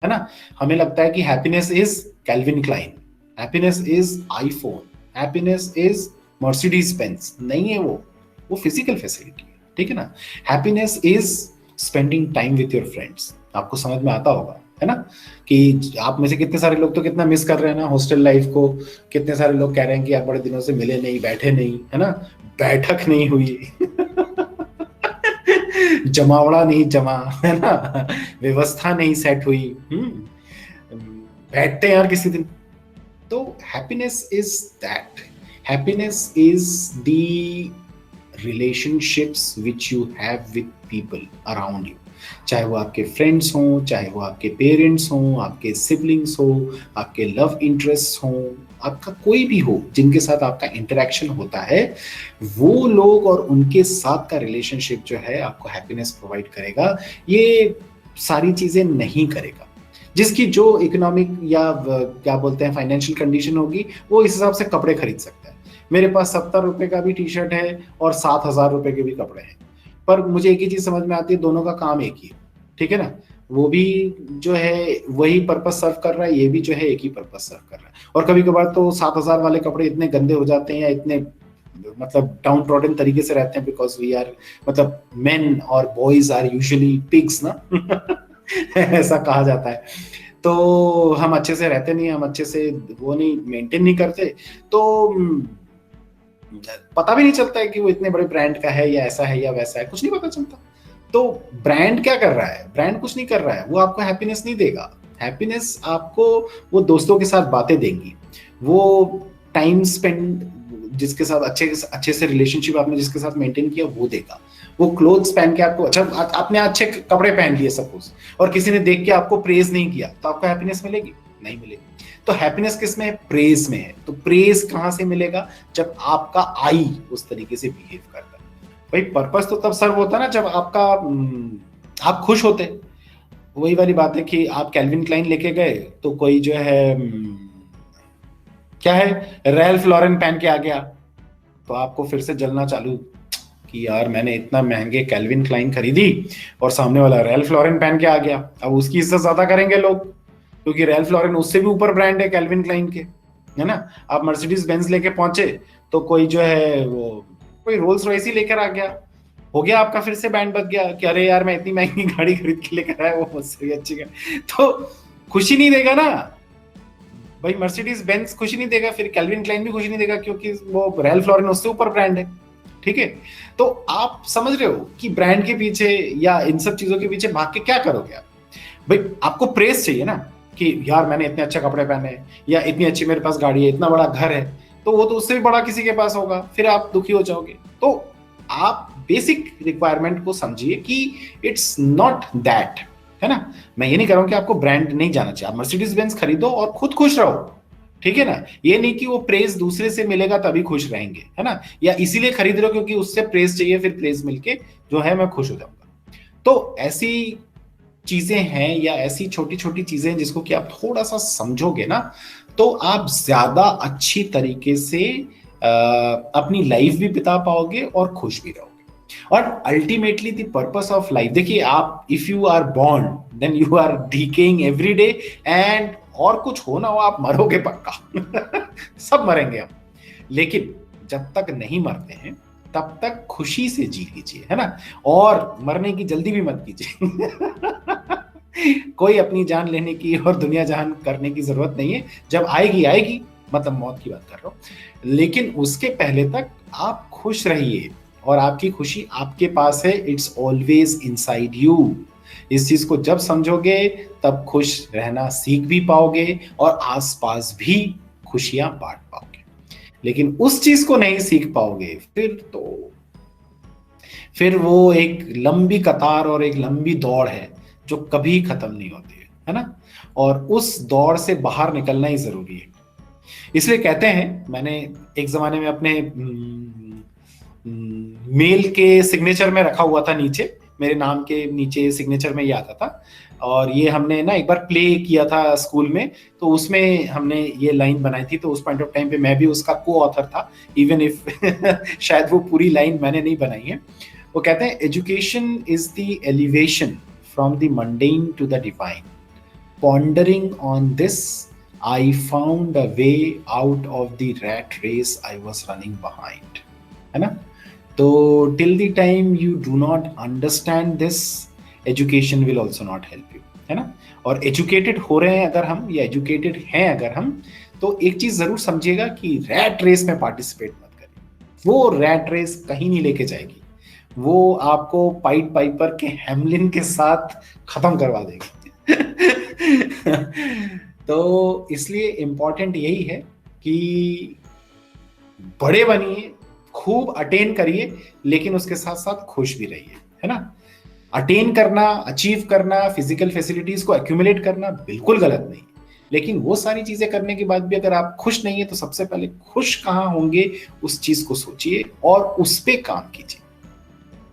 है ना? हमें लगता है कि happiness is Calvin Klein, happiness is iPhone, happiness is Mercedes Benz. नहीं है वो फिजिकल फैसिलिटी है, ठीक है ना? Happiness is spending time with your friends. आपको समझ में आता होगा, है ना, कि आप में से कितने सारे लोग तो कितना मिस कर रहे हैं ना हॉस्टल लाइफ को। कितने सारे लोग कह रहे हैं कि यार बड़े दिनों से मिले नहीं, बैठे नहीं, है ना, बैठक नहीं हुई जमावड़ा नहीं जमा, है ना, व्यवस्था नहीं सेट हुई। बैठते हैं यार किसी दिन। तो happiness is that, happiness is the relationships which you have with people around you, चाहे वो आपके फ्रेंड्स हों, चाहे वो आपके पेरेंट्स हों, आपके सिबलिंग्स हो, आपके लव इंटरेस्ट हों, आपका कोई भी हो जिनके साथ आपका इंटरेक्शन होता है, वो लोग और उनके साथ का रिलेशनशिप जो है आपको हैप्पीनेस प्रोवाइड करेगा। ये सारी चीजें नहीं करेगा। जिसकी जो इकोनॉमिक या क्या बोलते हैं फाइनेंशियल कंडीशन होगी, वो इस हिसाब से कपड़े खरीद सकता है। मेरे पास 70 रुपए का भी टी शर्ट है और 7,000 रुपए के भी कपड़े हैं, पर मुझे एक ही चीज समझ में आती है, दोनों का काम एक ही है, ठीक है ना? वो भी जो है वही पर्पस सर्व कर रहा है, ये भी जो है एक ही पर्पस सर्व कर रहा है। और कभी कभार तो 7,000 वाले कपड़े इतने गंदे हो जाते हैं या इतने मतलब डाउन ट्रॉडन तरीके से रहते हैं, बिकॉज वी आर मतलब मेन और बॉयज आर यूजुअली पिग्स ना ऐसा कहा जाता है। तो हम अच्छे से रहते नहीं, हम अच्छे से वो नहीं मेंटेन नहीं करते, तो पता भी नहीं चलता है कि वो इतने बड़े ब्रांड का है या ऐसा है या वैसा है, कुछ नहीं पता चलता। तो ब्रांड क्या कर रहा है? ब्रांड कुछ नहीं कर रहा है, वो आपको हैप्पीनेस नहीं देगा। हैप्पीनेस आपको वो दोस्तों के साथ बातें देंगी, वो टाइम स्पेंड जिसके साथ अच्छे से रिलेशनशिप आपने जिसके साथ मेंटेन किया वो देगा। वो क्लोथ्स पहन के आपको अच्छा, आपने अच्छे कपड़े पहन लिए सपोज, और किसी ने देख के आपको प्रेज नहीं किया, तो आपको हैप्पीनेस मिलेगी? नहीं मिलेगी। तो हैप्पीनेस किस में है? प्रेज में है। तो प्रेज कहां से मिलेगा? जब आपका आई उस तरीके से बिहेव करता है। भाई पर्पस तो तब सर्व होता है ना जब आपका आप खुश होते। वही वाली बात है कि आप कैल्विन क्लाइन लेके गए तो कोई जो है क्या है, रैल्फ लॉरेन पहन के आ गया, तो आपको फिर से जलना चालू कि यार मैंने इतना महंगे कैल्विन क्लाइन खरीदी और सामने वाला रैल्फ लॉरेन पहन के आ गया। अब उसकी इज्जत ज्यादा करेंगे लोग, क्योंकि रैल्फ लॉरेन उससे भी ऊपर ब्रांड है कैल्विन क्लाइन के, है ना? आप मर्सिडीज बेंज लेके पहुंचे तो कोई जो है वो कोई रोल्स रॉयस ही लेकर आ गया, हो गया आपका फिर से बैंड बज गया कि अरे यार मैं इतनी महंगी गाड़ी खरीद के लेकर आया, वो मुझसे भी अच्छी गाड़ी। तो खुशी नहीं देगा ना भाई, मर्सिडीज बेंज खुशी नहीं देगा, फिर कैल्विन क्लाइन भी खुशी नहीं देगा, क्योंकि वो रैल्फ लॉरेन उससे ऊपर ब्रांड है, ठीक है? तो आप समझ रहे हो कि ब्रांड के पीछे या इन सब चीजों के पीछे भाग के क्या करोगे आप? भाई आपको प्रेस चाहिए ना कि यार मैंने इतने अच्छे कपड़े पहने या इतनी अच्छी मेरे पास गाड़ी है, इतना बड़ा घर है, तो वो तो उससे भी बड़ा किसी के पास होगा, फिर आप दुखी हो जाओगे। तो आप बेसिक रिक्वायरमेंट को समझिए कि इट्स नॉट दैट, है ना? मैं ये नहीं कह रहा हूं कि आपको ब्रांड नहीं जाना चाहिए, आप मर्सिडीज बेंज खरीदो और खुद खुश रहो, ठीक है ना? ये नहीं कि वो प्रेज दूसरे से मिलेगा तभी खुश रहेंगे, है ना, या इसीलिए खरीद रहे हो क्योंकि उससे प्रेज चाहिए, फिर प्रेज मिलके जो है मैं खुश हो जाऊंगा। तो ऐसी चीजें हैं या ऐसी छोटी छोटी चीजें जिसको कि आप थोड़ा सा समझोगे ना, तो आप ज्यादा अच्छी तरीके से अपनी लाइफ भी बिता पाओगे और खुश भी रहोगे। और ultimately the purpose of life, देखिए आप if you are born then you are decaying every day, and और कुछ हो ना हो आप मरोगे पक्का सब मरेंगे हम, लेकिन जब तक नहीं मरते हैं तब तक खुशी से जी लीजिए, है ना? और मरने की जल्दी भी मत कीजिए कोई अपनी जान लेने की और दुनिया जहान करने की जरूरत नहीं है, जब आएगी आएगी, मतलब मौत की बात कर रहा हूं, लेकिन उसके पहले तक आप खुश रहिए, और आपकी खुशी आपके पास है, इट्स ऑलवेज इनसाइड यू। इस चीज को जब समझोगे तब खुश रहना सीख भी पाओगे और आसपास भी खुशियां बांट पाओगे। लेकिन उस चीज को नहीं सीख पाओगे फिर वो एक लंबी कतार और एक लंबी दौड़ है जो कभी खत्म नहीं होती है ना? और उस दौड़ से बाहर निकलना ही जरूरी है। इसलिए कहते हैं, मैंने एक जमाने में अपने मेल के सिग्नेचर में रखा हुआ था, नीचे मेरे नाम के नीचे सिग्नेचर में ये आता था, और ये हमने ना एक बार प्ले किया था स्कूल में, तो उसमें हमने ये लाइन बनाई थी, तो उस पॉइंट ऑफ टाइम पे मैं भी उसका को ऑथर था, इवन इफ शायद वो पूरी लाइन मैंने नहीं बनाई है। वो कहते हैं education is the elevation from the mundane to the divine, pondering on this, I found a way out of the rat race I was running behind. है ना? तो till the time you do not understand this, education will also not help you. है ना? और educated हो रहे हैं अगर हम, या एजुकेटेड हैं अगर हम, तो एक चीज जरूर समझिएगा कि रैट रेस में पार्टिसिपेट मत करिए। वो रैट रेस कहीं नहीं लेके जाएगी, वो आपको पाइट पाइपर के हैमलिन के साथ खत्म करवा देगी। तो इसलिए इंपॉर्टेंट यही है कि बड़े बनिए, खूब अटेन करिए, लेकिन उसके साथ साथ खुश भी रहिए, है ना? अटेन करना, अचीव करना, फिजिकल फैसिलिटीज को एक्यूमुलेट करना बिल्कुल गलत नहीं, लेकिन वो सारी चीजें करने के बाद भी अगर आप खुश नहीं है तो सबसे पहले खुश कहां होंगे उस चीज को सोचिए और उस पे काम कीजिए।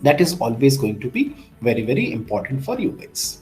That is always going to be very very important for you guys.